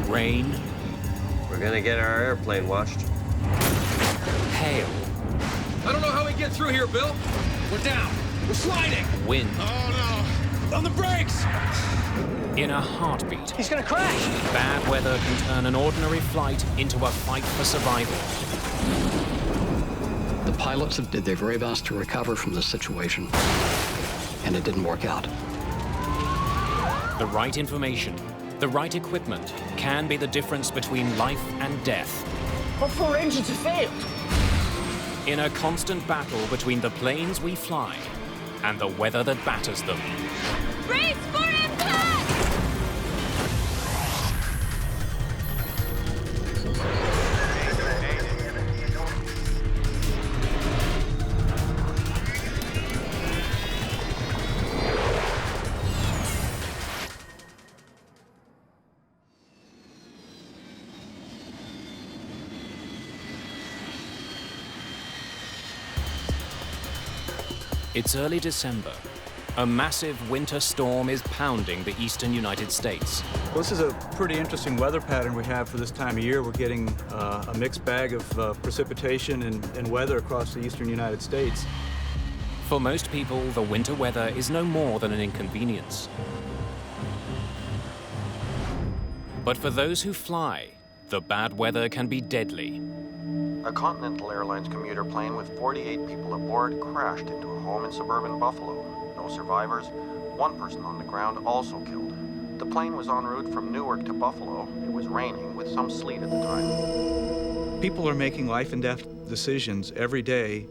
rain. We're gonna get our airplane washed. Hail. I don't know how we get through here, Bill. We're down. We're sliding. Wind. Oh, no. On the brakes! In a heartbeat, He's gonna crash! bad weather can turn an ordinary flight into a fight for survival. The pilots did their very best to recover from the situation, and it didn't work out. The right information, the right equipment can be the difference between life and death. All 4 engines have failed. In a constant battle between the planes we fly and the weather that batters them. Brace for impact! It's early December. A massive winter storm is pounding the eastern United States. Well, this is a pretty interesting weather pattern we have for this time of year. We're getting a mixed bag of precipitation and weather across the eastern United States. For most people, the winter weather is no more than an inconvenience. But for those who fly, the bad weather can be deadly. A Continental Airlines commuter plane with 48 people aboard crashed into a home in suburban Buffalo. No survivors. 1 person on the ground also killed. The plane was en route from Newark to Buffalo. It was raining with some sleet at the time. People are making life and death decisions every day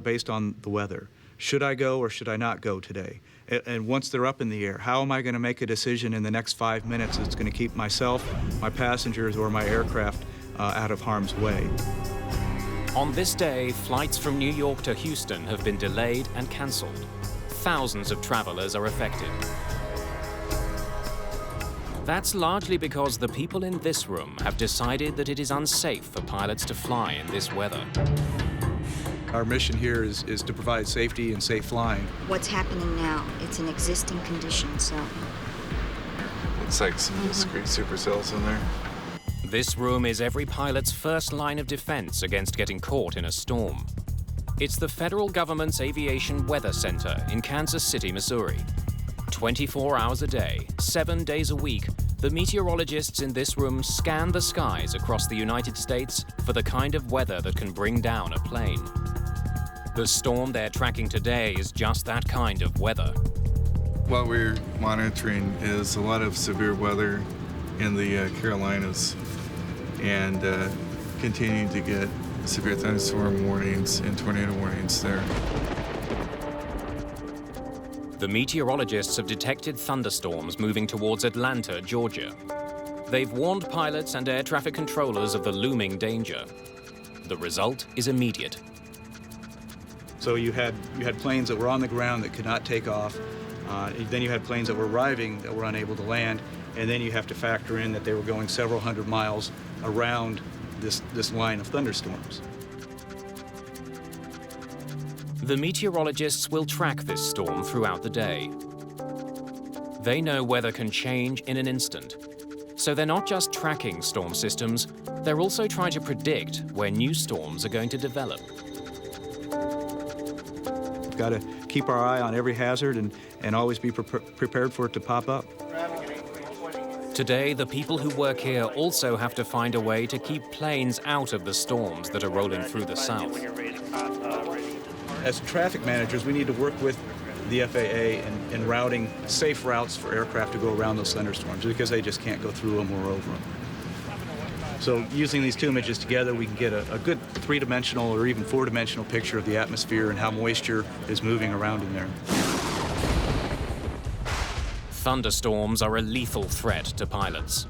based on the weather. Should I go or should I not go today? And once they're up in the air, how am I going to make a decision in the next 5 minutes that's going to keep myself, my passengers, or my aircraft out of harm's way? On this day, flights from New York to Houston have been delayed and cancelled. Thousands of travelers are affected. That's largely because the people in this room have decided that it is unsafe for pilots to fly in this weather. Our mission here is to provide safety and safe flying. What's happening now, it's an existing condition, so... Looks like some discrete supercells in there. This room is every pilot's first line of defense against getting caught in a storm. It's the federal government's Aviation Weather Center in Kansas City, Missouri. 24 hours a day, 7 days a week, the meteorologists in this room scan the skies across the United States for the kind of weather that can bring down a plane. The storm they're tracking today is just that kind of weather. What we're monitoring is a lot of severe weather in the Carolinas and continuing to get severe thunderstorm warnings and tornado warnings there. The meteorologists have detected thunderstorms moving towards Atlanta, Georgia. They've warned pilots and air traffic controllers of the looming danger. The result is immediate. So you had planes that were on the ground that could not take off. Then you had planes that were arriving that were unable to land. And then you have to factor in that they were going several hundred miles around this line of thunderstorms. The meteorologists will track this storm throughout the day. They know weather can change in an instant. So they're not just tracking storm systems, they're also trying to predict where new storms are going to develop. We've got to keep our eye on every hazard and always be prepared for it to pop up. Today, the people who work here also have to find a way to keep planes out of the storms that are rolling through the south. As traffic managers, we need to work with the FAA in routing safe routes for aircraft to go around those thunderstorms because they just can't go through them or over them. So using these two images together, we can get a good three-dimensional or even four-dimensional picture of the atmosphere and how moisture is moving around in there. Thunderstorms are a lethal threat to pilots.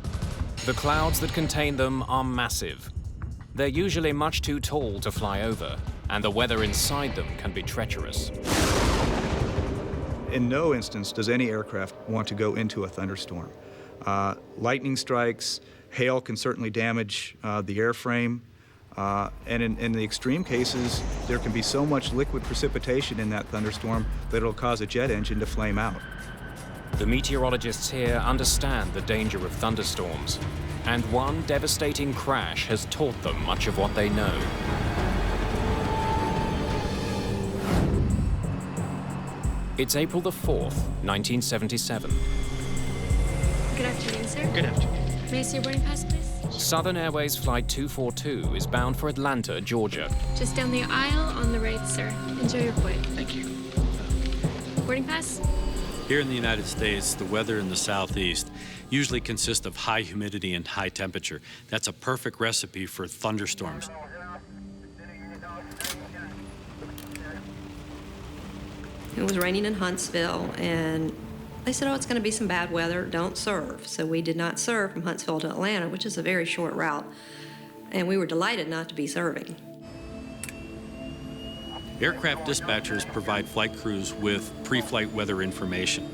The clouds that contain them are massive. They're usually much too tall to fly over, and the weather inside them can be treacherous. In no instance does any aircraft want to go into a thunderstorm. Lightning strikes, hail can certainly damage the airframe, and in the extreme cases, there can be so much liquid precipitation in that thunderstorm that it'll cause a jet engine to flame out. The meteorologists here understand the danger of thunderstorms, and one devastating crash has taught them much of what they know. It's April the 4th, 1977. Good afternoon, sir. Good afternoon. May I see your boarding pass, please? Southern Airways Flight 242 is bound for Atlanta, Georgia. Just down the aisle on the right, sir. Enjoy your flight. Thank you. Boarding pass? Here in the United States, the weather in the southeast usually consists of high humidity and high temperature. That's a perfect recipe for thunderstorms. It was raining in Huntsville, and they said, oh, it's going to be some bad weather, don't serve. So we did not serve from Huntsville to Atlanta, which is a very short route, and we were delighted not to be serving. Aircraft dispatchers provide flight crews with pre-flight weather information.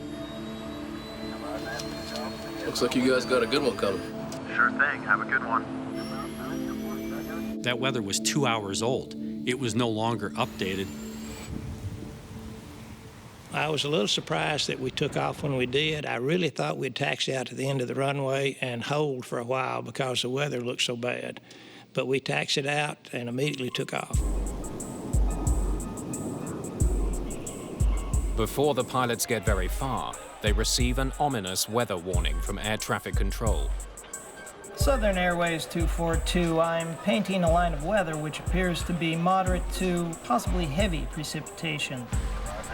Looks like you guys got a good one coming. Sure thing. Have a good one. That weather was 2 hours old. It was no longer updated. I was a little surprised that we took off when we did. I really thought we'd taxi out to the end of the runway and hold for a while because the weather looked so bad. But we taxied out and immediately took off. Before the pilots get very far, they receive an ominous weather warning from air traffic control. Southern Airways 242, I'm painting a line of weather which appears to be moderate to possibly heavy precipitation.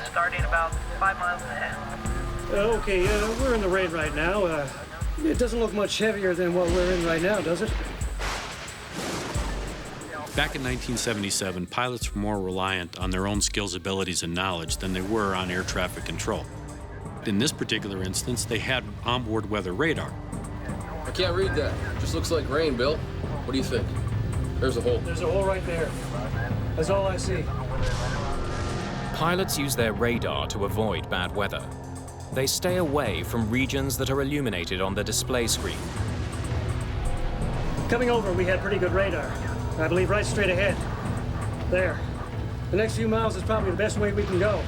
Starting about 5 miles ahead. Okay, we're in the rain right now. It doesn't look much heavier than what we're in right now, does it? Back in 1977, pilots were more reliant on their own skills, abilities, and knowledge than they were on air traffic control. In this particular instance, they had onboard weather radar. I can't read that. Just looks like rain, Bill. What do you think? There's a hole. There's a hole right there. That's all I see. Pilots use their radar to avoid bad weather. They stay away from regions that are illuminated on the display screen. Coming over, we had pretty good radar. I believe right straight ahead. There. The next few miles is probably the best way we can go.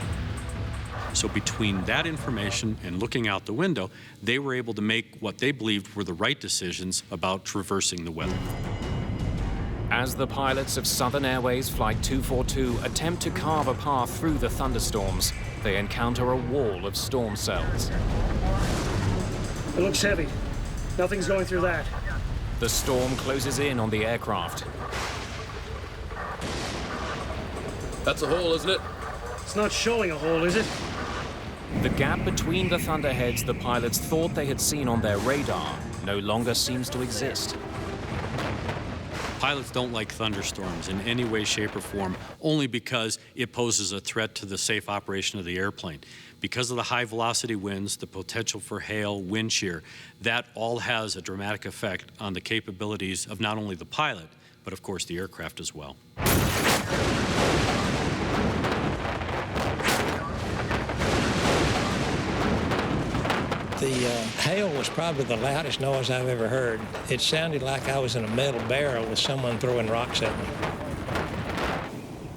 So between that information and looking out the window, they were able to make what they believed were the right decisions about traversing the weather. As the pilots of Southern Airways Flight 242 attempt to carve a path through the thunderstorms, they encounter a wall of storm cells. It looks heavy. Nothing's going through that. The storm closes in on the aircraft. That's a hole, isn't it? It's not showing a hole, is it? The gap between the thunderheads the pilots thought they had seen on their radar no longer seems to exist. Pilots don't like thunderstorms in any way, shape, or form, only because it poses a threat to the safe operation of the airplane. Because of the high velocity winds, the potential for hail, wind shear, that all has a dramatic effect on the capabilities of not only the pilot, but of course the aircraft as well. The hail was probably the loudest noise I've ever heard. It sounded like I was in a metal barrel with someone throwing rocks at me.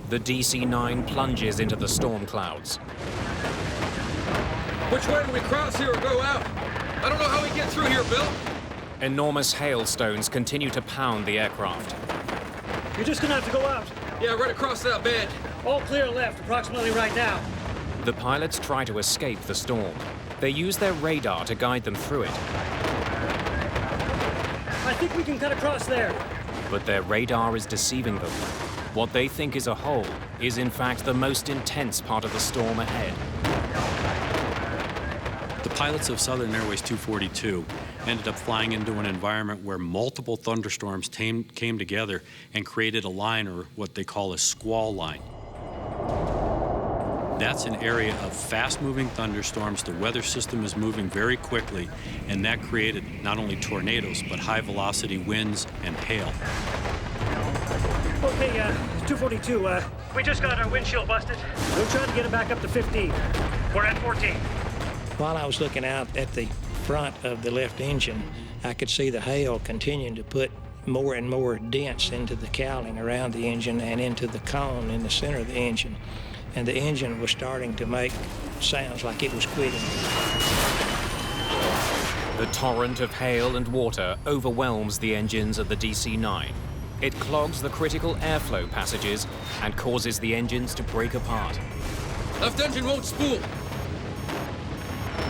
The DC-9 plunges into the storm clouds. Which way do we cross here or go out? I don't know how we get through here, Bill. Enormous hailstones continue to pound the aircraft. You're just gonna have to go out. Yeah, right across that bed. All clear left, approximately right now. The pilots try to escape the storm. They use their radar to guide them through it. I think we can cut across there. But their radar is deceiving them. What they think is a hole is in fact the most intense part of the storm ahead. The pilots of Southern Airways 242 ended up flying into an environment where multiple thunderstorms came together and created a line, or what they call a squall line. That's an area of fast-moving thunderstorms. The weather system is moving very quickly, and that created not only tornadoes, but high-velocity winds and hail. Okay, 242, we just got our windshield busted. We're trying to get it back up to 15. We're at 14. While I was looking out at the front of the left engine, I could see the hail continuing to put more and more dents into the cowling around the engine and into the cone in the center of the engine. And the engine was starting to make sounds like it was quitting. torrent of hail and water overwhelms the engines of the DC-9. It clogs the critical airflow passages and causes the engines to break apart. Left engine won't spool.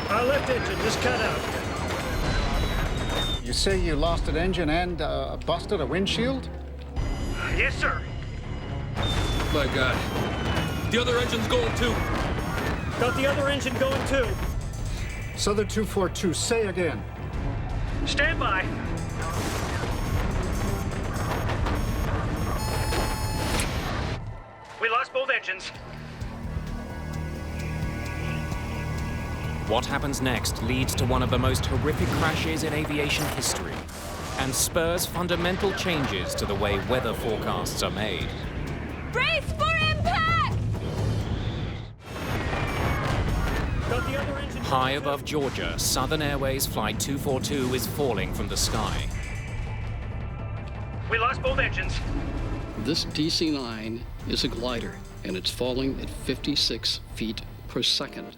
Our left engine just cut out. You say you lost an engine and busted a windshield? Yes, sir. My God. The other engine's going too. Got the other engine going too. Southern 242, say again. Stand by. We lost both engines. What happens next leads to one of the most horrific crashes in aviation history and spurs fundamental changes to the way weather forecasts are made. Brace for impact! Got the other engine. High above Georgia, Southern Airways Flight 242 is falling from the sky. We lost both engines. This DC-9 is a glider, and it's falling at 56 feet per second.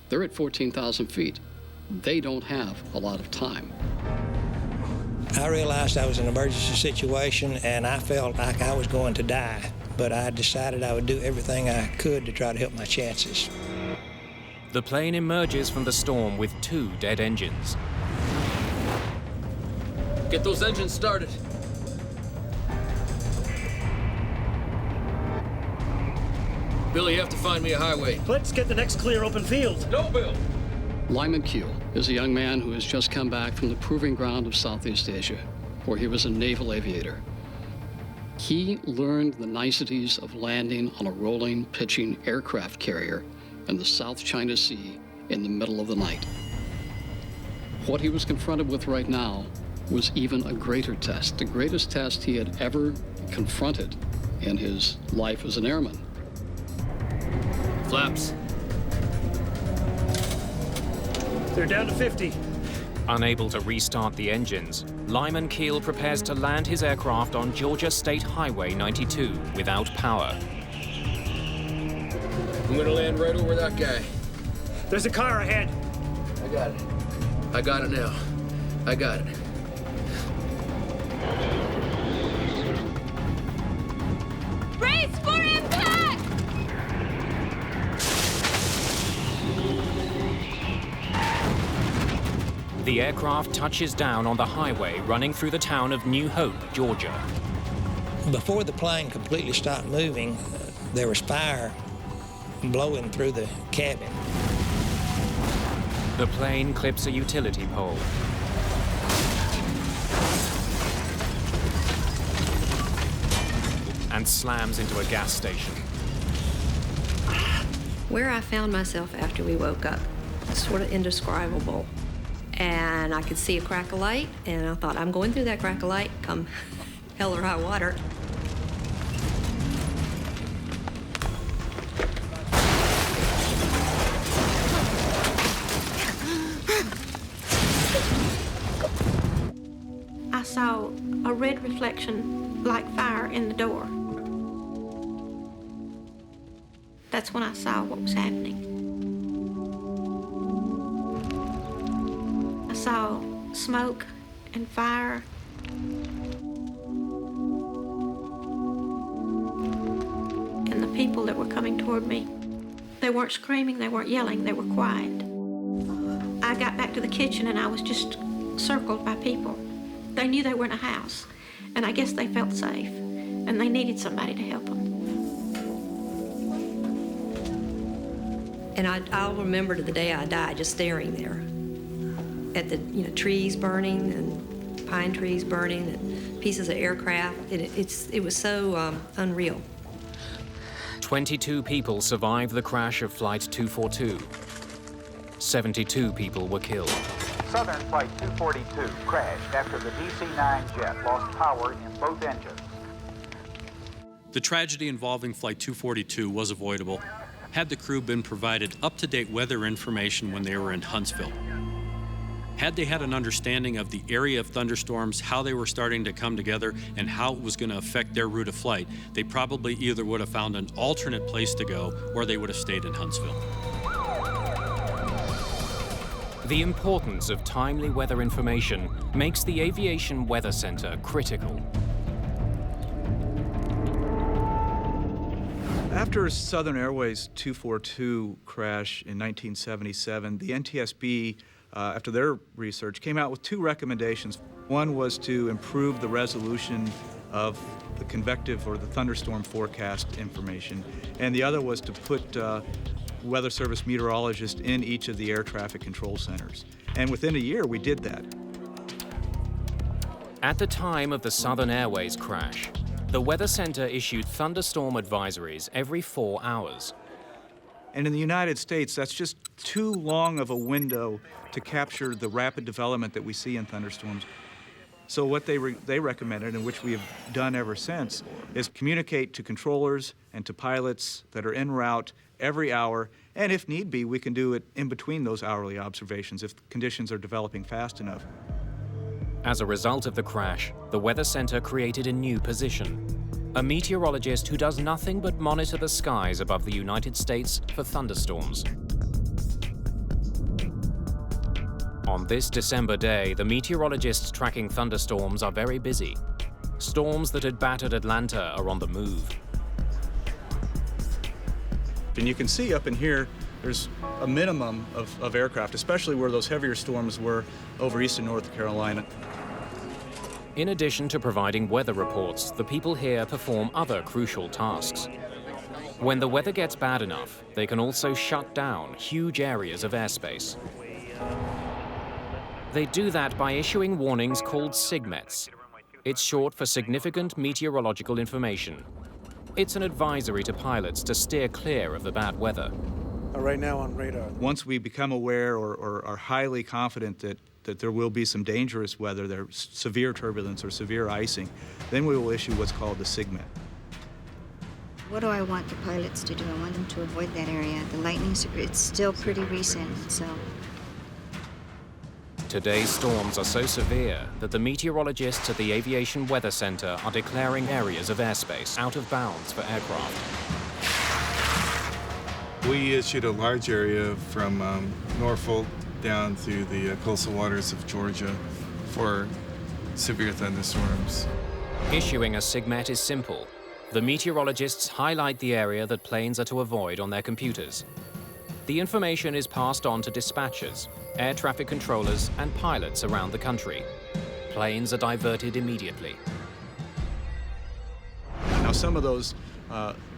They're at 14,000 feet. They don't have a lot of time. I realized I was in an emergency situation, and I felt like I was going to die, but I decided I would do everything I could to try to help my chances. The plane emerges from the storm with 2 dead engines. Get those engines started. Billy, you have to find me a highway. Let's get the next clear open field. No, Bill. Lyman Keel is a young man who has just come back from the proving ground of Southeast Asia, where he was a naval aviator. He learned the niceties of landing on a rolling, pitching aircraft carrier in the South China Sea in the middle of the night. What he was confronted with right now was even a greater test, the greatest test he had ever confronted in his life as an airman. Flaps. They're down to 50. Unable to restart the engines, Lyman Keel prepares to land his aircraft on Georgia State Highway 92 without power. I'm gonna land right over that guy. There's a car ahead. I got it. I got it now. I got it. Brace for impact! The aircraft touches down on the highway running through the town of New Hope, Georgia. Before the plane completely stopped moving, there was fire blowing through the cabin. The plane clips a utility pole. And slams into a gas station. Where I found myself after we woke up, sort of indescribable. And I could see a crack of light, and I thought, I'm going through that crack of light, come hell or high water. I saw a red reflection like fire in the door. That's when I saw what was happening. I saw smoke and fire. And the people that were coming toward me, they weren't screaming, they weren't yelling, they were quiet. I got back to the kitchen and I was just circled by people. They knew they were in a house, and I guess they felt safe, and they needed somebody to help them. And I'll remember to the day I died just staring there at the trees burning and pine trees burning and pieces of aircraft. It was so unreal. 22 people survived the crash of Flight 242. 72 people were killed. Southern Flight 242 crashed after the DC-9 jet lost power in both engines. The tragedy involving Flight 242 was avoidable had the crew been provided up-to-date weather information when they were in Huntsville. Had they had an understanding of the area of thunderstorms, how they were starting to come together, and how it was going to affect their route of flight, they probably either would have found an alternate place to go or they would have stayed in Huntsville. The importance of timely weather information makes the Aviation Weather Center critical. After Southern Airways 242 crash in 1977, the NTSB, after their research, came out with two recommendations. One was to improve the resolution of the convective or the thunderstorm forecast information, and the other was to put Weather Service meteorologists in each of the air traffic control centers. And within a year, we did that. At the time of the Southern Airways crash, the Weather Center issued thunderstorm advisories every 4 hours. And in the United States, that's just too long of a window to capture the rapid development that we see in thunderstorms. So what they recommended, and which we have done ever since, is communicate to controllers and to pilots that are en route every hour, and if need be, we can do it in between those hourly observations if conditions are developing fast enough. As a result of the crash, the Weather Center created a new position: a meteorologist who does nothing but monitor the skies above the United States for thunderstorms. On this December day, the meteorologists tracking thunderstorms are very busy. Storms that had battered Atlanta are on the move. And you can see up in here, there's a minimum of aircraft, especially where those heavier storms were over eastern North Carolina. In addition to providing weather reports, the people here perform other crucial tasks. When the weather gets bad enough, they can also shut down huge areas of airspace. They do that by issuing warnings called SIGMETs. It's short for Significant Meteorological Information. It's an advisory to pilots to steer clear of the bad weather. Right now on radar. Once we become aware or are highly confident that there will be some dangerous weather, there's severe turbulence or severe icing, then we will issue what's called the SIGMET. What do I want the pilots to do? I want them to avoid that area. The lightning, it's still pretty recent, so. Today's storms are so severe that the meteorologists at the Aviation Weather Center are declaring areas of airspace out of bounds for aircraft. We issued a large area from Norfolk down through the coastal waters of Georgia for severe thunderstorms. Issuing a SIGMET is simple. The meteorologists highlight the area that planes are to avoid on their computers. The information is passed on to dispatchers, air traffic controllers, and pilots around the country. Planes are diverted immediately. Now, some of those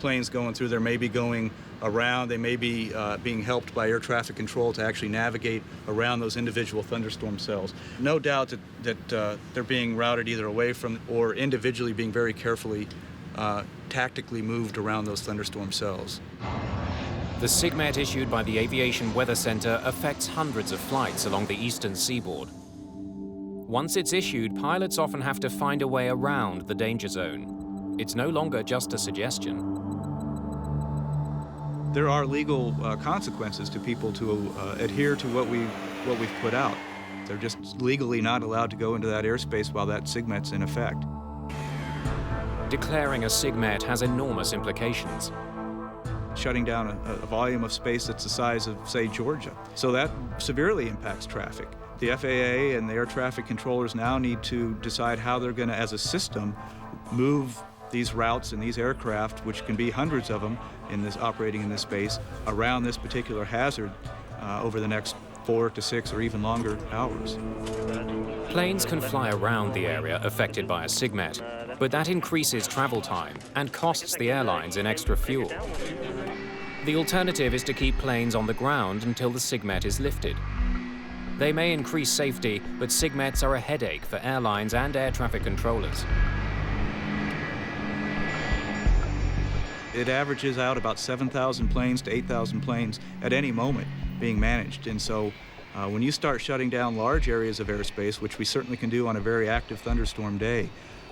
planes going through there may be going around. They may be being helped by air traffic control to actually navigate around those individual thunderstorm cells. No doubt that they're being routed either away from or individually being very carefully tactically moved around those thunderstorm cells. The SIGMET issued by the Aviation Weather Center affects hundreds of flights along the eastern seaboard. Once it's issued, pilots often have to find a way around the danger zone. It's no longer just a suggestion. There are legal consequences to people to adhere to what we've put out. They're just legally not allowed to go into that airspace while that SIGMET's in effect. Declaring a SIGMET has enormous implications. Shutting down a volume of space that's the size of, say, Georgia. So that severely impacts traffic. The FAA and the air traffic controllers now need to decide how they're going to, as a system, move these routes and these aircraft, which can be hundreds of them operating in this space, around this particular hazard over the next 4 to 6 or even longer hours. Planes can fly around the area affected by a SIGMET, but that increases travel time and costs the airlines in extra fuel. The alternative is to keep planes on the ground until the SIGMET is lifted. They may increase safety, but SIGMETs are a headache for airlines and air traffic controllers. It averages out about 7,000 planes to 8,000 planes at any moment being managed. And so when you start shutting down large areas of airspace, which we certainly can do on a very active thunderstorm day,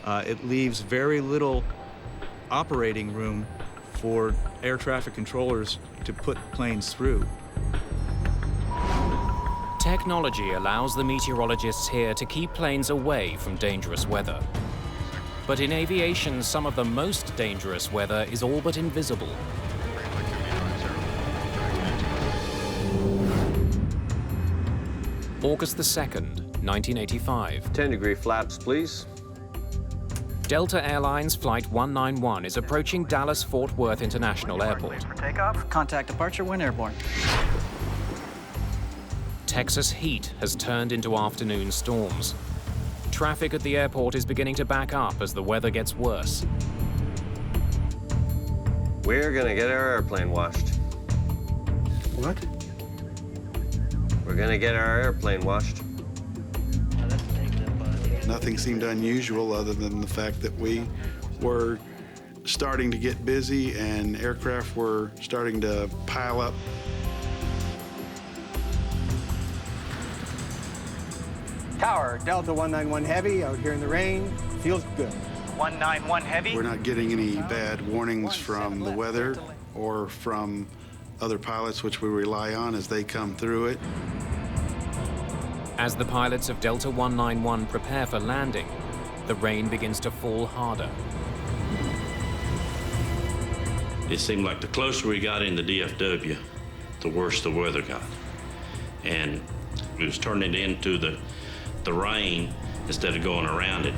it leaves very little operating room for air traffic controllers to put planes through. Technology allows the meteorologists here to keep planes away from dangerous weather. But in aviation, some of the most dangerous weather is all but invisible. August the 2nd, 1985. 10-degree flaps, please. Delta Airlines Flight 191 is approaching Dallas-Fort Worth International Airport. For takeoff, contact departure when airborne. Texas heat has turned into afternoon storms. Traffic at the airport is beginning to back up as the weather gets worse. We're gonna get our airplane washed. What? We're gonna get our airplane washed. Nothing seemed unusual other than the fact that we were starting to get busy and aircraft were starting to pile up. Tower, Delta 191 Heavy, out here in the rain. Feels good. 191 Heavy. We're not getting any bad warnings from the weather or from other pilots, which we rely on as they come through it. As the pilots of Delta 191 prepare for landing, the rain begins to fall harder. It seemed like the closer we got into DFW, the worse the weather got. And it was turning into the rain instead of going around it.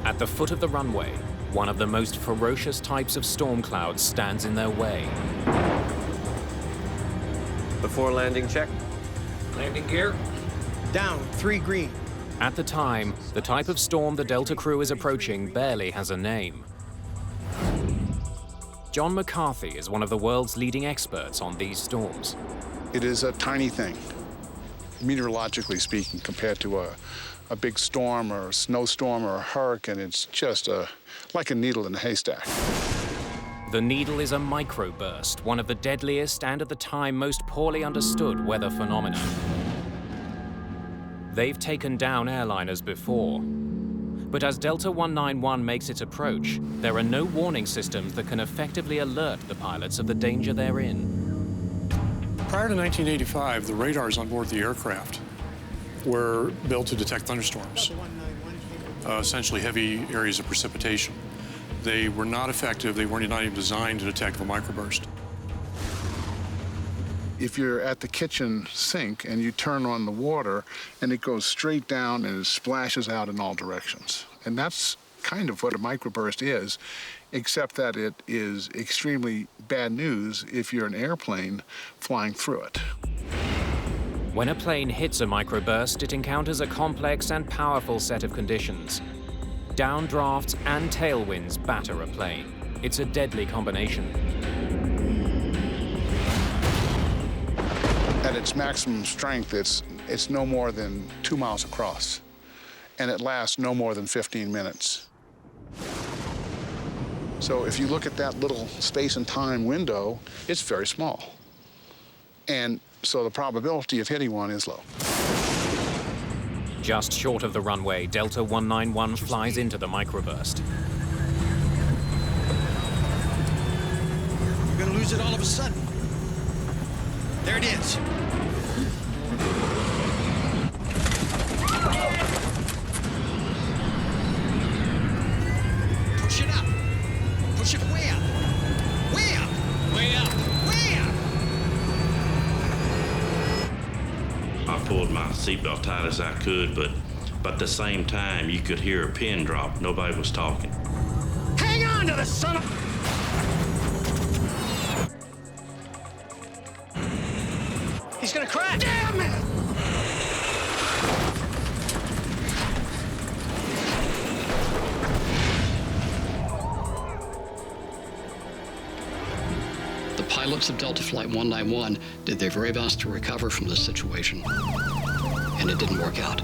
At the foot of the runway, one of the most ferocious types of storm clouds stands in their way. Before landing check. Landing gear. Down, 3 green. At the time, the type of storm the Delta crew is approaching barely has a name. John McCarthy is one of the world's leading experts on these storms. It is a tiny thing, meteorologically speaking, compared to a big storm or a snowstorm or a hurricane. It's just like a needle in a haystack. The needle is a microburst, one of the deadliest and at the time most poorly understood weather phenomena. They've taken down airliners before. But as Delta 191 makes its approach, there are no warning systems that can effectively alert the pilots of the danger they're in. Prior to 1985, the radars on board the aircraft were built to detect thunderstorms, essentially heavy areas of precipitation. They were not effective. They weren't even designed to detect the microburst. If you're at the kitchen sink and you turn on the water and it goes straight down and it splashes out in all directions. And that's kind of what a microburst is, except that it is extremely bad news if you're an airplane flying through it. When a plane hits a microburst, it encounters a complex and powerful set of conditions. Downdrafts and tailwinds batter a plane. It's a deadly combination. At its maximum strength, it's no more than 2 miles across, and it lasts no more than 15 minutes. So if you look at that little space and time window, it's very small. And so the probability of hitting one is low. Just short of the runway, Delta 191 flies into the microburst. You're gonna lose it all of a sudden. There it is. Push it up. Push it way up. Way up. Way up. Way up. I pulled my seatbelt tight as I could, but at the same time, you could hear a pin drop. Nobody was talking. Hang on to the son of... He's gonna crash. Damn it! The pilots of Delta Flight 191 did their very best to recover from this situation, and it didn't work out.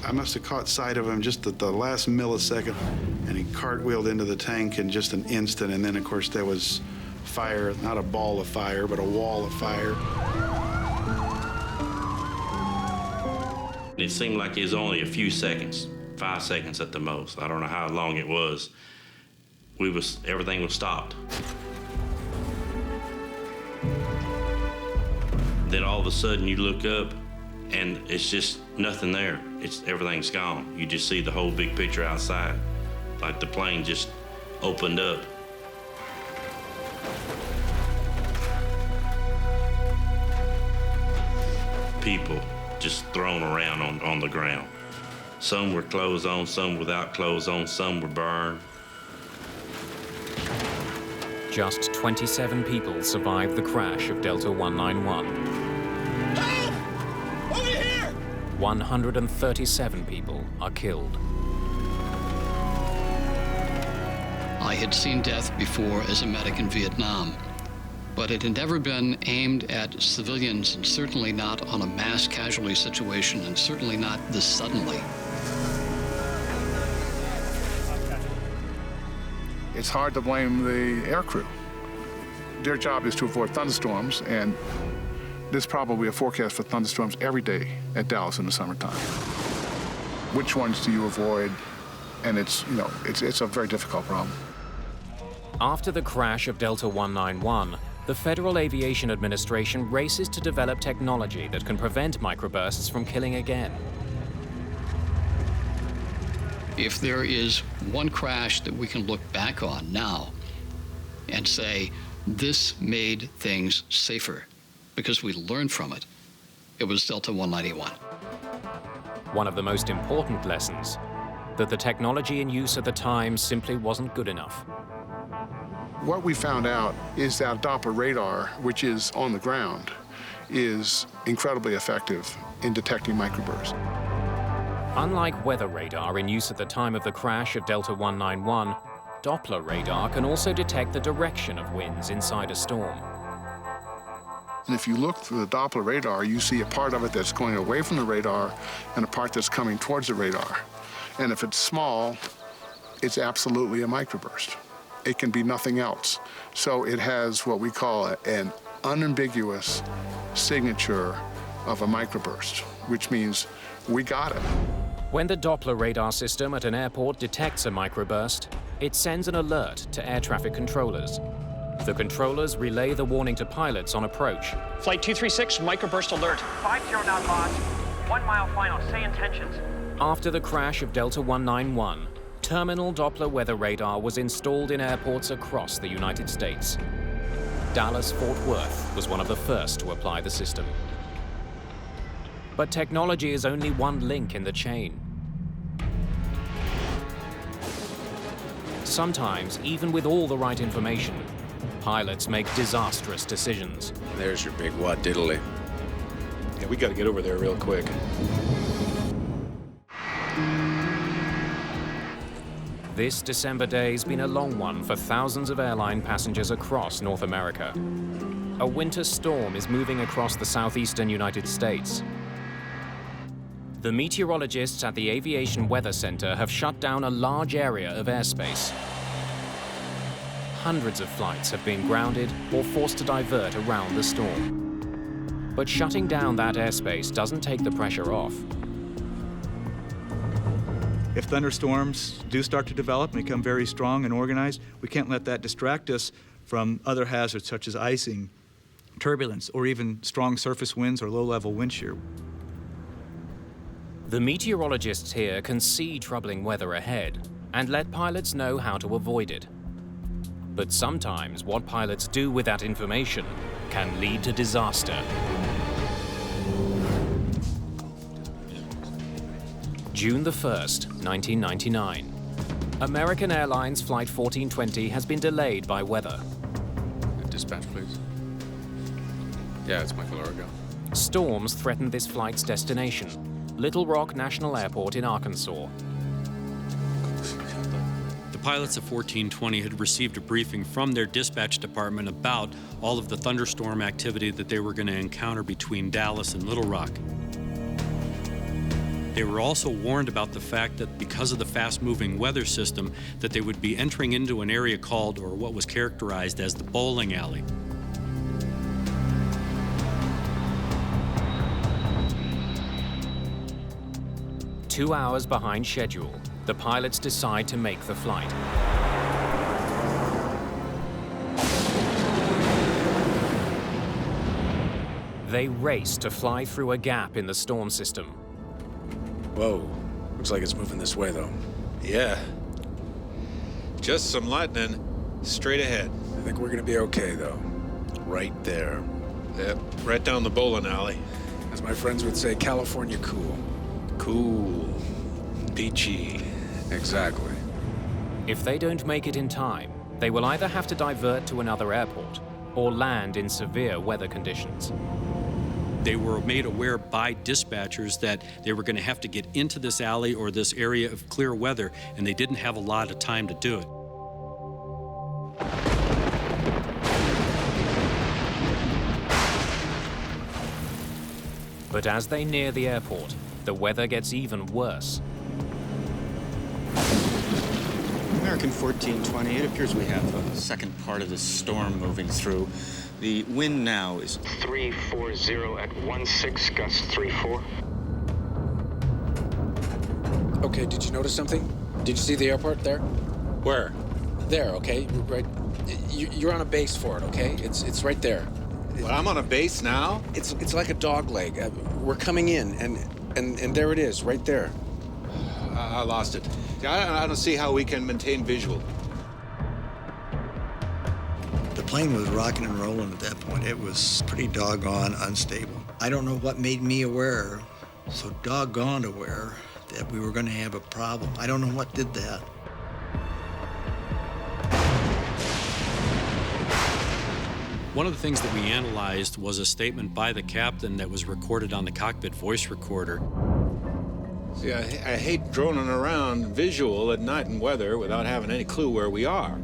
I must have caught sight of him just at the last millisecond, and he cartwheeled into the tank in just an instant, and then, of course, there was fire, not a ball of fire, but a wall of fire. It seemed like it was only a few seconds, 5 seconds at the most. I don't know how long it was. Everything was stopped. Then all of a sudden you look up and it's just nothing there. Everything's gone. You just see the whole big picture outside, like the plane just opened up. people just thrown around on the ground. Some were clothes on, some without clothes on, some were burned. Just 27 people survived the crash of Delta 191. Help! Over here! 137 people are killed. I had seen death before as a medic in Vietnam, but it had never been aimed at civilians, and certainly not on a mass casualty situation, and certainly not this suddenly. It's hard to blame the aircrew. Their job is to avoid thunderstorms, and there's probably a forecast for thunderstorms every day at Dallas in the summertime. Which ones do you avoid? And it's a very difficult problem. After the crash of Delta 191, the Federal Aviation Administration races to develop technology that can prevent microbursts from killing again. If there is one crash that we can look back on now and say, this made things safer because we learned from it, it was Delta 191. One of the most important lessons, that the technology in use at the time simply wasn't good enough. What we found out is that Doppler radar, which is on the ground, is incredibly effective in detecting microbursts. Unlike weather radar in use at the time of the crash of Delta 191, Doppler radar can also detect the direction of winds inside a storm. And if you look through the Doppler radar, you see a part of it that's going away from the radar and a part that's coming towards the radar. And if it's small, it's absolutely a microburst. It can be nothing else. So it has what we call an unambiguous signature of a microburst, which means we got it. When the Doppler radar system at an airport detects a microburst, it sends an alert to air traffic controllers. The controllers relay the warning to pilots on approach. Flight 236, microburst alert. 50 knot loss, 1 mile final, say intentions. After the crash of Delta 191, terminal Doppler weather radar was installed in airports across the United States. Dallas-Fort Worth was one of the first to apply the system. But technology is only one link in the chain. Sometimes, even with all the right information, pilots make disastrous decisions. There's your big what diddly. Yeah, we gotta get over there real quick. This December day's been a long one for thousands of airline passengers across North America. A winter storm is moving across the southeastern United States. The meteorologists at the Aviation Weather Center have shut down a large area of airspace. Hundreds of flights have been grounded or forced to divert around the storm. But shutting down that airspace doesn't take the pressure off. If thunderstorms do start to develop and become very strong and organized, we can't let that distract us from other hazards such as icing, turbulence, or even strong surface winds or low-level wind shear. The meteorologists here can see troubling weather ahead and let pilots know how to avoid it. But sometimes what pilots do with that information can lead to disaster. June the 1st, 1999. American Airlines Flight 1420 has been delayed by weather. Dispatch, please. Yeah, it's Michael Arago. Storms threatened this flight's destination, Little Rock National Airport in Arkansas. The pilots of 1420 had received a briefing from their dispatch department about all of the thunderstorm activity that they were going to encounter between Dallas and Little Rock. They were also warned about the fact that because of the fast-moving weather system, that they would be entering into an area called, or what was characterized as, the bowling alley. Two hours behind schedule, the pilots decide to make the flight. They race to fly through a gap in the storm system. Whoa, looks like it's moving this way, though. Yeah. Just some lightning straight ahead. I think we're gonna be okay, though. Right there. Yep, right down the bowling alley. As my friends would say, California cool. Cool. Beachy. Exactly. If they don't make it in time, they will either have to divert to another airport or land in severe weather conditions. They were made aware by dispatchers that they were going to have to get into this alley or this area of clear weather, and they didn't have a lot of time to do it. But as they near the airport, the weather gets even worse. American 1420, it appears we have a second part of this storm moving through. The wind now is 340 at 16, gust 34. Okay, did you notice something? Did you see the airport there? Where? There, okay, right. You're on a base for it, okay? It's right there. But I'm on a base now? It's like a dog leg. We're coming in, and there it is, right there. I lost it. I don't see how we can maintain visual. The plane was rocking and rolling at that point. It was pretty doggone unstable. I don't know what made me aware, so doggone aware, that we were going to have a problem. I don't know what did that. One of the things that we analyzed was a statement by the captain that was recorded on the cockpit voice recorder. See, I hate droning around visual at night in weather without having any clue where we are.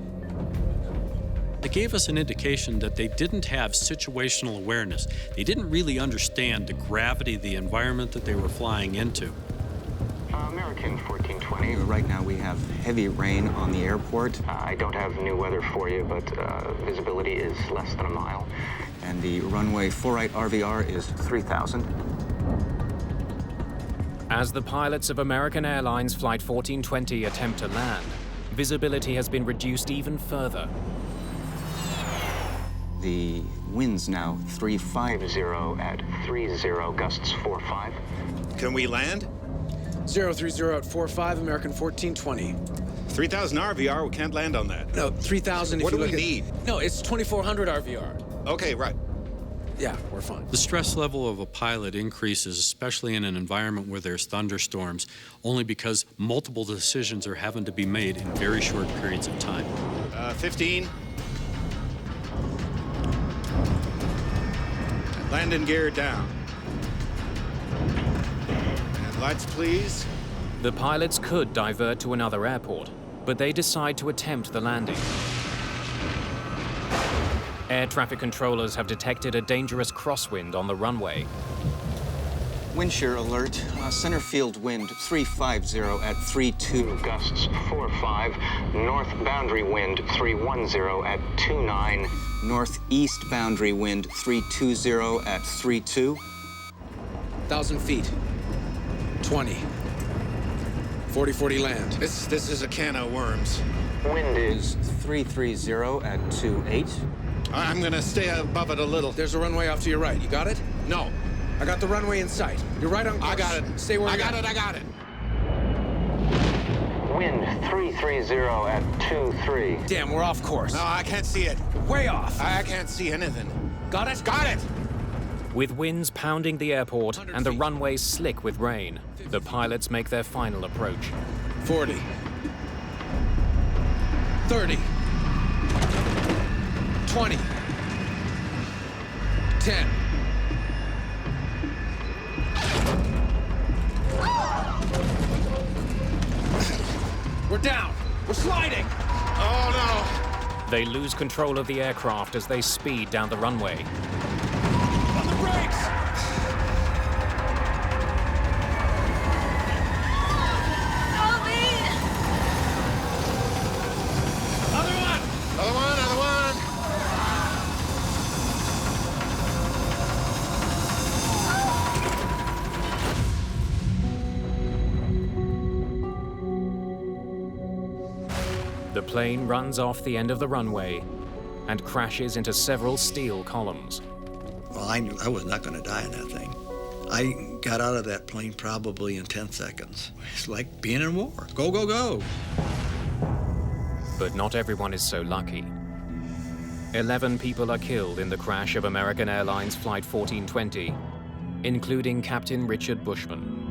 It gave us an indication that they didn't have situational awareness. They didn't really understand the gravity of the environment that they were flying into. American 1420, right now we have heavy rain on the airport. I don't have new weather for you, but visibility is less than a mile. And the runway 48 RVR is 3,000. As the pilots of American Airlines Flight 1420 attempt to land, visibility has been reduced even further. The wind's now 350 at 30, gusts 45. Can we land? 030 at 45, American 1420. 3,000 RVR, we can't land on that. No, 3,000 if what you do look we at... need? No, it's 2,400 RVR. Okay, right. Yeah, we're fine. The stress level of a pilot increases, especially in an environment where there's thunderstorms, only because multiple decisions are having to be made in very short periods of time. 15. Landing gear down. And lights, please. The pilots could divert to another airport, but they decide to attempt the landing. Air traffic controllers have detected a dangerous crosswind on the runway. Wind shear alert. Center field wind 350 at 32, gusts 45. North boundary wind 310 at 29. Northeast boundary wind 320 at 32. 1,000 feet. 20. 40-40 land. This is a can of worms. Wind is 330 at 28. I'm gonna stay above it a little. There's a runway off to your right. You got it? No. I got the runway in sight. You're right on course. I got it. Stay where I you're got at. it, I got it. Wind 330 at 23. Damn, we're off course. No, I can't see it. Way off. I can't see anything. Got it? Got it! With winds pounding the airport and the runway slick with rain, the pilots make their final approach. 40. 30. 20. 10. We're down. We're sliding. Oh, They lose control of the aircraft as they speed down the runway. On the brakes! Other one! Other one! The plane runs off the end of the runway and crashes into several steel columns. Well, I knew I was not going to die in that thing. I got out of that plane probably in 10 seconds. It's like being in war. Go, go, go. But not everyone is so lucky. 11 people are killed in the crash of American Airlines Flight 1420. including Captain Richard Bushman.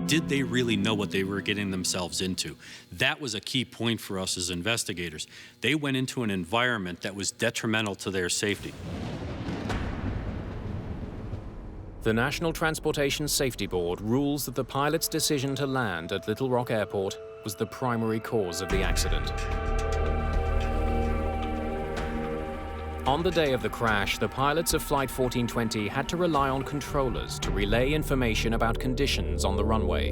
Did they really know what they were getting themselves into? That was a key point for us as investigators. They went into an environment that was detrimental to their safety. The National Transportation Safety Board rules that the pilot's decision to land at Little Rock Airport was the primary cause of the accident. On the day of the crash, the pilots of Flight 1420 had to rely on controllers to relay information about conditions on the runway.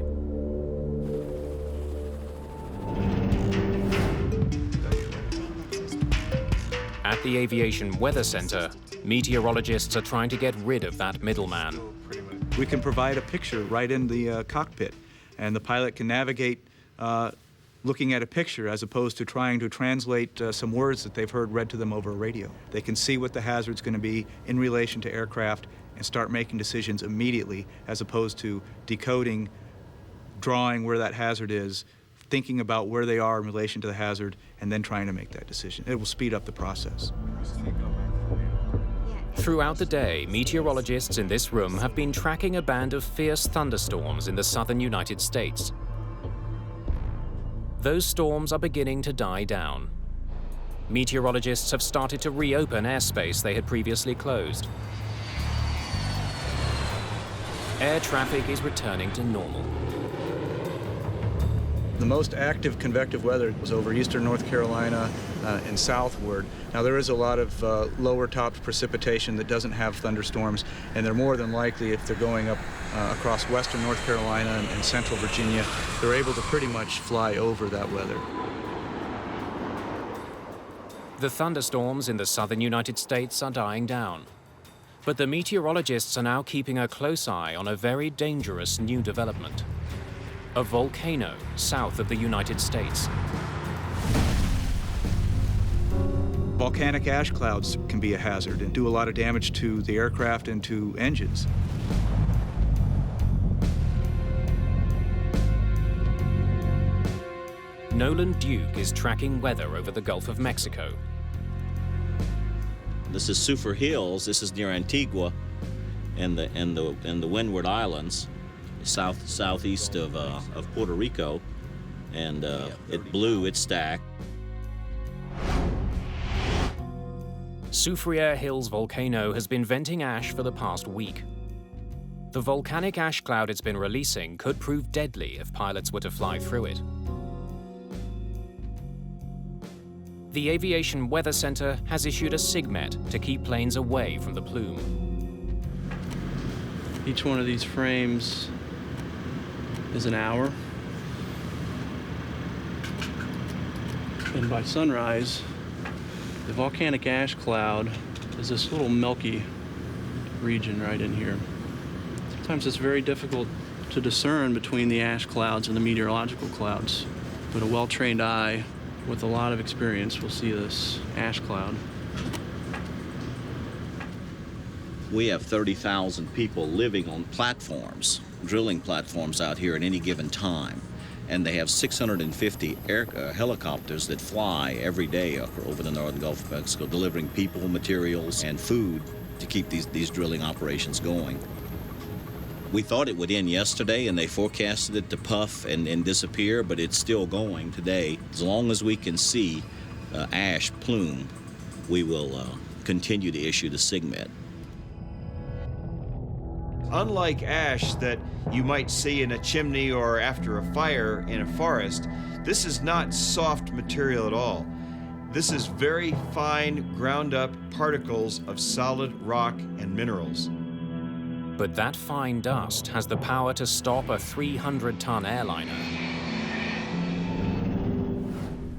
At the Aviation Weather Center, meteorologists are trying to get rid of that middleman. We can provide a picture right in the cockpit, and the pilot can navigate looking at a picture as opposed to trying to translate some words that they've heard read to them over a radio. They can see what the hazard's going to be in relation to aircraft and start making decisions immediately, as opposed to decoding, drawing where that hazard is, thinking about where they are in relation to the hazard, and then trying to make that decision. It will speed up the process. Throughout the day, meteorologists in this room have been tracking a band of fierce thunderstorms in the southern United States. Those storms are beginning to die down. Meteorologists have started to reopen airspace they had previously closed. Air traffic is returning to normal. The most active convective weather was over eastern North Carolina and southward. Now there is a lot of lower topped precipitation that doesn't have thunderstorms, and they're more than likely, if they're going up across western North Carolina and central Virginia, they're able to pretty much fly over that weather. The thunderstorms in the southern United States are dying down. But the meteorologists are now keeping a close eye on a very dangerous new development. A volcano south of the United States. Volcanic ash clouds can be a hazard and do a lot of damage to the aircraft and to engines. Nolan Duke is tracking weather over the Gulf of Mexico. This is Sulphur Hills. This is near Antigua and the Windward Islands, southeast of Puerto Rico, and it blew, it stacked. Soufriere Hills volcano has been venting ash for the past week. The volcanic ash cloud it's been releasing could prove deadly if pilots were to fly through it. The Aviation Weather Center has issued a SIGMET to keep planes away from the plume. Each one of these frames is an hour. And by sunrise, the volcanic ash cloud is this little milky region right in here. Sometimes it's very difficult to discern between the ash clouds and the meteorological clouds, but a well-trained eye with a lot of experience will see this ash cloud. We have 30,000 people living on platforms, drilling platforms out here at any given time. And they have 650 helicopters that fly every day over the northern Gulf of Mexico, delivering people, materials, and food to keep these drilling operations going. We thought it would end yesterday, and they forecasted it to puff and disappear, but it's still going today. As long as we can see ash plume, we will continue to issue the SIGMET. Unlike ash that you might see in a chimney or after a fire in a forest, this is not soft material at all. This is very fine, ground-up particles of solid rock and minerals. But that fine dust has the power to stop a 300-ton airliner.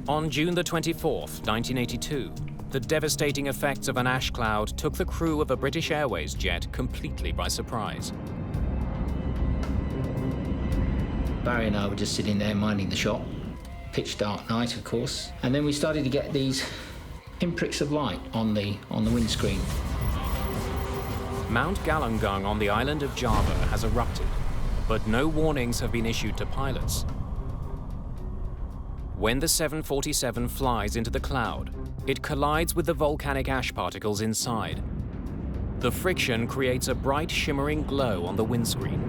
On June the 24th, 1982, the devastating effects of an ash cloud took the crew of a British Airways jet completely by surprise. Barry and I were just sitting there minding the shop. Pitch dark night, of course. And then we started to get these pinpricks of light on the windscreen. Mount Galunggung on the island of Java has erupted, but no warnings have been issued to pilots. When the 747 flies into the cloud, it collides with the volcanic ash particles inside. The friction creates a bright shimmering glow on the windscreen.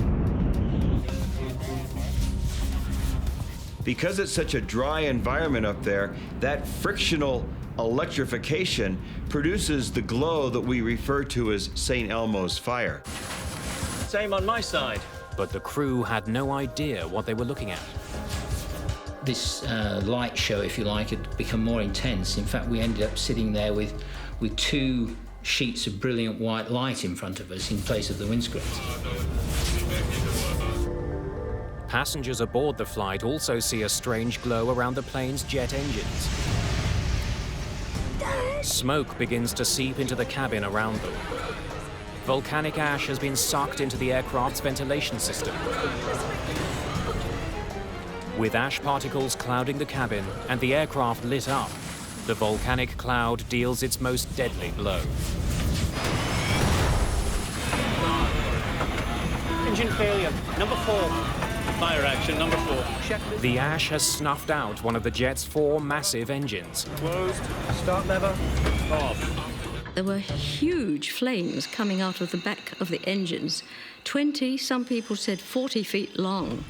Because it's such a dry environment up there, that frictional electrification produces the glow that we refer to as St. Elmo's fire. Same on my side. But the crew had no idea what they were looking at. This light show, if you like, had become more intense. In fact, we ended up sitting there with 2 sheets of brilliant white light in front of us in place of the windscreens. Passengers aboard the flight also see a strange glow around the plane's jet engines. Smoke begins to seep into the cabin around them. Volcanic ash has been sucked into the aircraft's ventilation system. With ash particles clouding the cabin and the aircraft lit up, the volcanic cloud deals its most deadly blow. Engine failure, number 4. Fire action, number 4. The ash has snuffed out one of the jet's 4 massive engines. Closed. Start lever. Off. There were huge flames coming out of the back of the engines, 20, some people said 40 feet long,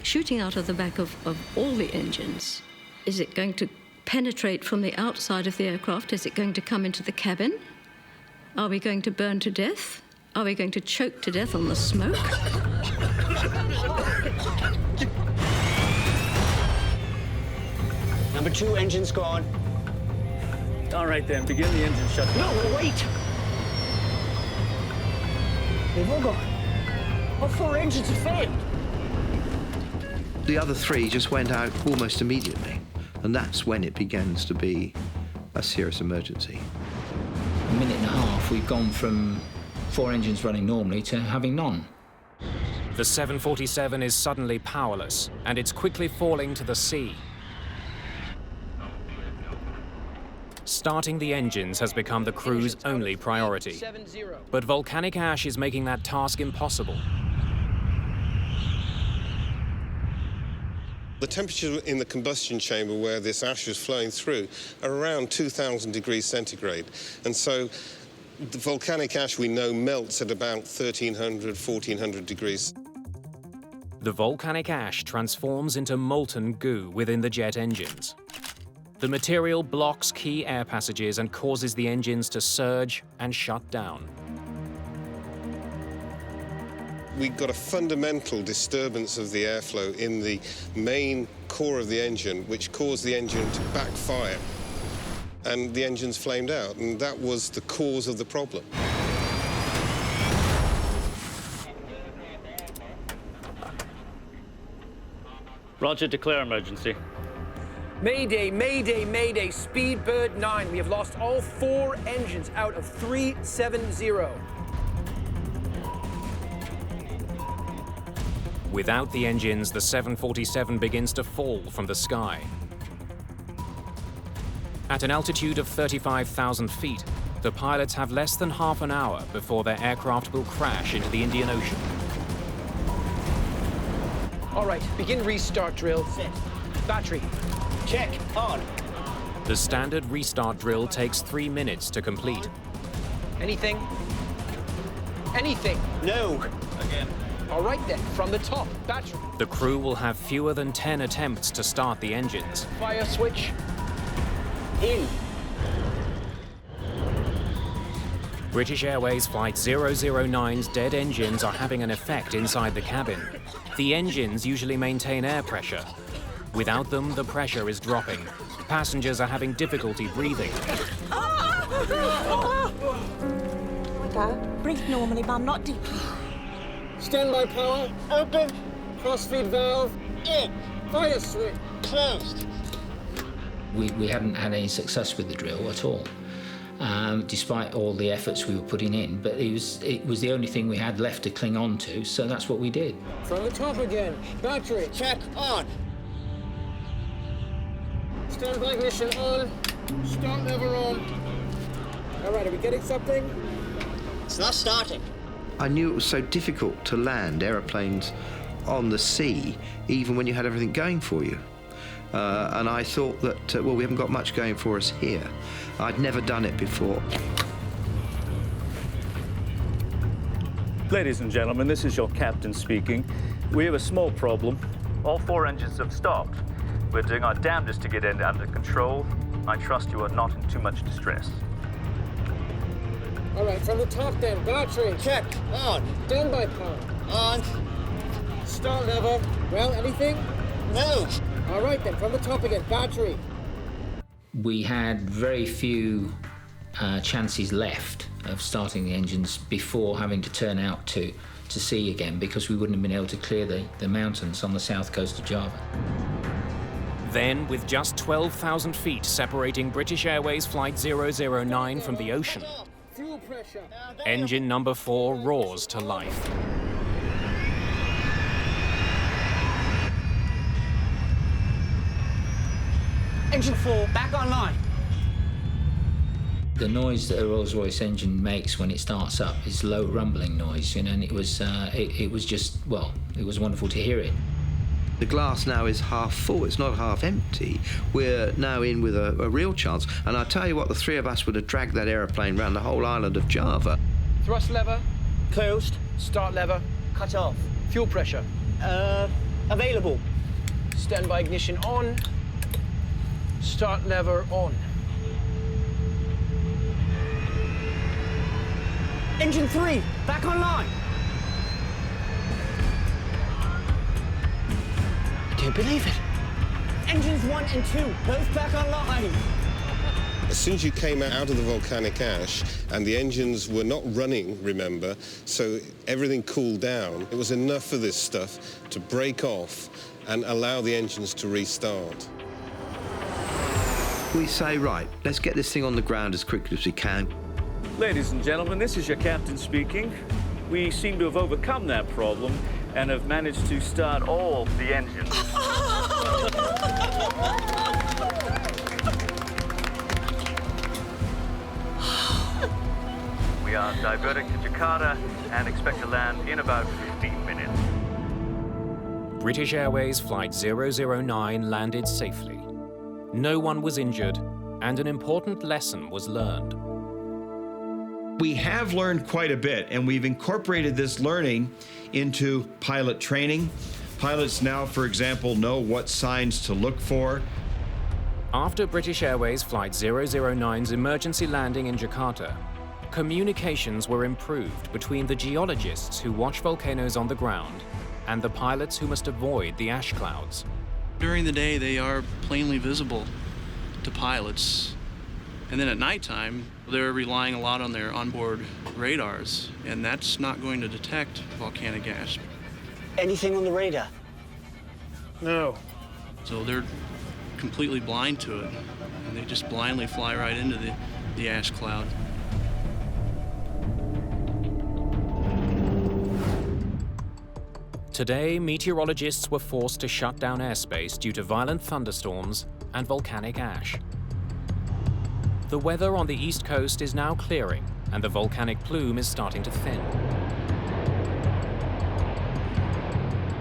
shooting out of the back of all the engines. Is it going to penetrate from the outside of the aircraft? Is it going to come into the cabin? Are we going to burn to death? Are we going to choke to death on the smoke? Number 2, engine's gone. All right then, begin the engine shut. No, wait! They've all gone. All 4 engines have failed. The other 3 just went out almost immediately, and that's when it begins to be a serious emergency. A minute and a half, we've gone from 4 engines running normally to having none. The 747 is suddenly powerless, and it's quickly falling to the sea. Starting the engines has become the crew's only priority. But volcanic ash is making that task impossible. The temperature in the combustion chamber where this ash is flowing through are around 2,000 degrees centigrade. And so the volcanic ash we know melts at about 1,300, 1,400 degrees. The volcanic ash transforms into molten goo within the jet engines. The material blocks key air passages and causes the engines to surge and shut down. We got a fundamental disturbance of the airflow in the main core of the engine, which caused the engine to backfire. And the engines flamed out, and that was the cause of the problem. Roger, declare emergency. Mayday, Mayday, Mayday, Speedbird 9. We have lost all 4 engines out of 370. Without the engines, the 747 begins to fall from the sky. At an altitude of 35,000 feet, the pilots have less than half an hour before their aircraft will crash into the Indian Ocean. All right, begin restart drill. Set. Battery. Check. On. The standard restart drill takes 3 minutes to complete. Anything? Anything? No. Again. All right then, from the top, battery. The crew will have fewer than 10 attempts to start the engines. Fire switch. In. British Airways Flight 009's dead engines are having an effect inside the cabin. The engines usually maintain air pressure. Without them, the pressure is dropping. Passengers are having difficulty breathing. Breathe normally, Mum, not deeply. Standby power, open. Crossfeed valve, in. Fire switch, closed. We hadn't had any success with the drill at all, despite all the efforts we were putting in, but it was the only thing we had left to cling on to, so that's what we did. From the top again, battery, check, on. Standby ignition on, start lever on. All right, are we getting something? It's not starting. I knew it was so difficult to land aeroplanes on the sea, even when you had everything going for you. And I thought that, well, we haven't got much going for us here. I'd never done it before. Ladies and gentlemen, this is your captain speaking. We have a small problem. All 4 engines have stopped. We're doing our damnedest to get it under control. I trust you are not in too much distress. All right, from the top then. Battery. Check. On. Standby power. On. Start lever. Well, anything? No. All right then, from the top again. Battery. We had very few chances left of starting the engines before having to turn out to sea again, because we wouldn't have been able to clear the mountains on the south coast of Java. Then, with just 12,000 feet separating British Airways Flight 009 from the ocean, Fuel pressure. engine number 4 roars to life. Engine 4, back online. The noise that a Rolls-Royce engine makes when it starts up is low rumbling noise, you know, and it was just, well, it was wonderful to hear it. The glass now is half full, it's not half empty. We're now in with a real chance. And I tell you what, the 3 of us would have dragged that aeroplane around the whole island of Java. Thrust lever. Closed. Start lever. Cut off. Fuel pressure. Available. Standby ignition on. Start lever on. Engine 3, back online. I don't believe it. Engines 1 and 2, both back online. As soon as you came out of the volcanic ash and the engines were not running, remember, so everything cooled down, it was enough for this stuff to break off and allow the engines to restart. We say, right, let's get this thing on the ground as quickly as we can. Ladies and gentlemen, this is your captain speaking. We seem to have overcome that problem and have managed to start all the engines. We are diverting to Jakarta and expect to land in about 15 minutes. British Airways Flight 009 landed safely. No one was injured, and an important lesson was learned. We have learned quite a bit, and we've incorporated this learning into pilot training. Pilots now, for example, know what signs to look for. After British Airways Flight 009's emergency landing in Jakarta, communications were improved between the geologists who watch volcanoes on the ground and the pilots who must avoid the ash clouds. During the day, they are plainly visible to pilots. And then at nighttime, they're relying a lot on their onboard radars, and that's not going to detect volcanic ash. Anything on the radar? No. So they're completely blind to it, and they just blindly fly right into the ash cloud. Today, meteorologists were forced to shut down airspace due to violent thunderstorms and volcanic ash. The weather on the East Coast is now clearing, and the volcanic plume is starting to thin.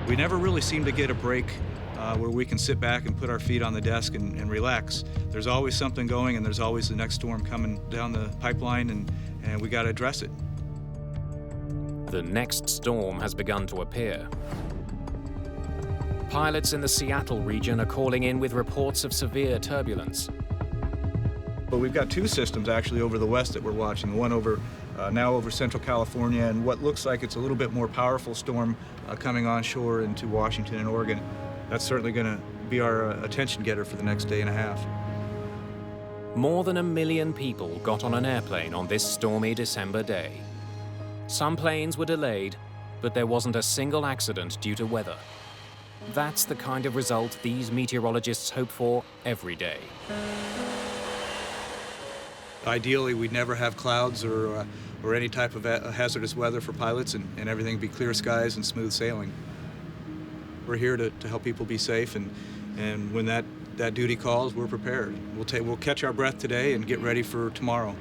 We never really seem to get a break where we can sit back and put our feet on the desk and relax. There's always something going, and there's always the next storm coming down the pipeline, and we got to address it. The next storm has begun to appear. Pilots in the Seattle region are calling in with reports of severe turbulence. But we've got 2 systems actually over the west that we're watching. One over now over Central California, and what looks like it's a little bit more powerful storm coming onshore into Washington and Oregon. That's certainly going to be our attention getter for the next day and a half. More than 1 million people got on an airplane on this stormy December day. Some planes were delayed, but there wasn't a single accident due to weather. That's the kind of result these meteorologists hope for every day. Ideally, we'd never have clouds or any type of hazardous weather for pilots, and everything be clear skies and smooth sailing. We're here to help people be safe, and when that duty calls, we're prepared. We'll catch our breath today and get ready for tomorrow.